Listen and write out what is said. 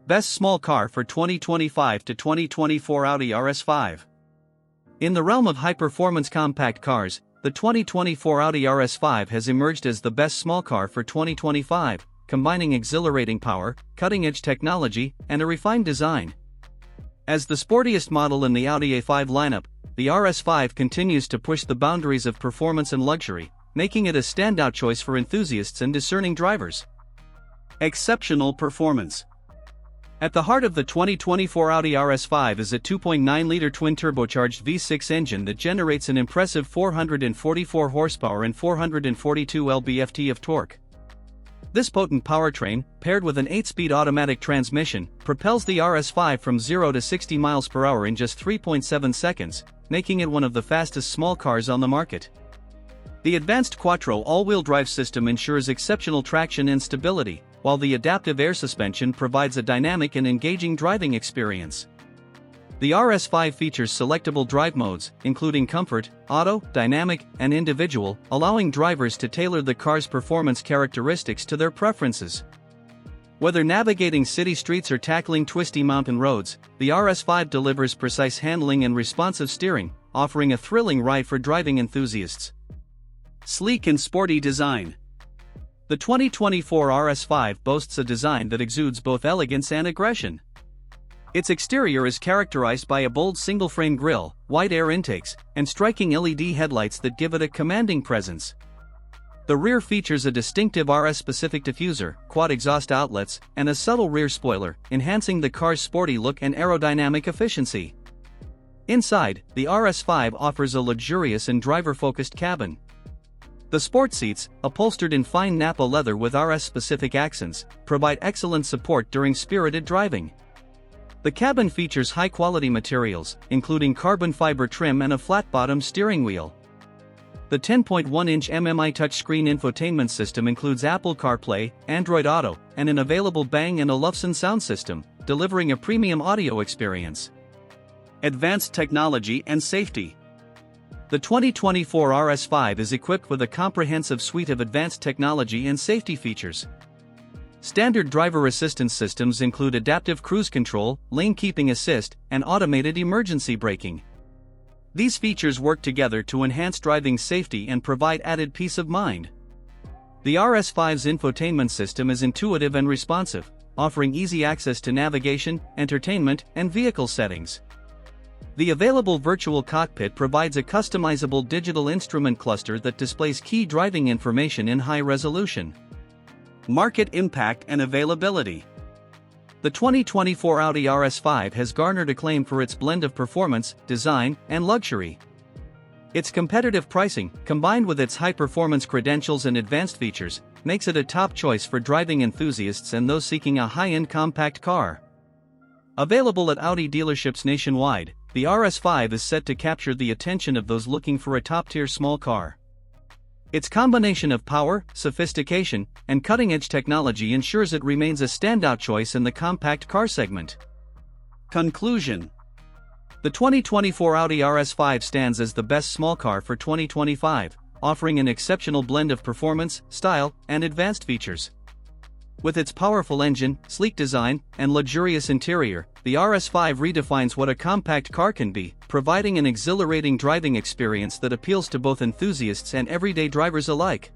Best small car for 2025 to 2024 Audi RS5. In the realm of high-performance compact cars, the 2024 Audi RS5 has emerged as the best small car for 2025, combining exhilarating power, cutting-edge technology, and a refined design. As the sportiest model in the Audi A5 lineup, the RS5 continues to push the boundaries of performance and luxury, making it a standout choice for enthusiasts and discerning drivers. Exceptional performance. At the heart of the 2024 Audi RS5 is a 2.9-liter twin-turbocharged V6 engine that generates an impressive 444 horsepower and 442 lb-ft of torque. This potent powertrain, paired with an 8-speed automatic transmission, propels the RS5 from 0 to 60 miles per hour in just 3.7 seconds, making it one of the fastest small cars on the market. The advanced Quattro all-wheel drive system ensures exceptional traction and stability, while the adaptive air suspension provides a dynamic and engaging driving experience. The RS5 features selectable drive modes, including Comfort, Auto, Dynamic, and Individual, allowing drivers to tailor the car's performance characteristics to their preferences. Whether navigating city streets or tackling twisty mountain roads, the RS5 delivers precise handling and responsive steering, offering a thrilling ride for driving enthusiasts. Sleek and sporty design. The 2024 RS5 boasts a design that exudes both elegance and aggression. Its exterior is characterized by a bold single-frame grille, wide air intakes, and striking LED headlights that give it a commanding presence. The rear features a distinctive RS-specific diffuser, quad exhaust outlets, and a subtle rear spoiler, enhancing the car's sporty look and aerodynamic efficiency. Inside, the RS5 offers a luxurious and driver-focused cabin. The sport seats, upholstered in fine Nappa leather with RS-specific accents, provide excellent support during spirited driving. The cabin features high-quality materials, including carbon fiber trim and a flat-bottom steering wheel. The 10.1-inch MMI touchscreen infotainment system includes Apple CarPlay, Android Auto, and an available Bang & Olufsen sound system, delivering a premium audio experience. Advanced technology and safety. The 2024 RS5 is equipped with a comprehensive suite of advanced technology and safety features. Standard driver assistance systems include adaptive cruise control, lane keeping assist, and automated emergency braking. These features work together to enhance driving safety and provide added peace of mind. The RS5's infotainment system is intuitive and responsive, offering easy access to navigation, entertainment, and vehicle settings. The available virtual cockpit provides a customizable digital instrument cluster that displays key driving information in high resolution. Market impact and availability. The 2024 Audi RS5 has garnered acclaim for its blend of performance, design, and luxury. Its competitive pricing, combined with its high-performance credentials and advanced features, makes it a top choice for driving enthusiasts and those seeking a high-end compact car. Available at Audi dealerships nationwide, the RS5 is set to capture the attention of those looking for a top-tier small car. Its combination of power, sophistication, and cutting-edge technology ensures it remains a standout choice in the compact car segment. Conclusion. The 2024 Audi RS5 stands as the best small car for 2025, offering an exceptional blend of performance, style, and advanced features. With its powerful engine, sleek design, and luxurious interior, the RS5 redefines what a compact car can be, providing an exhilarating driving experience that appeals to both enthusiasts and everyday drivers alike.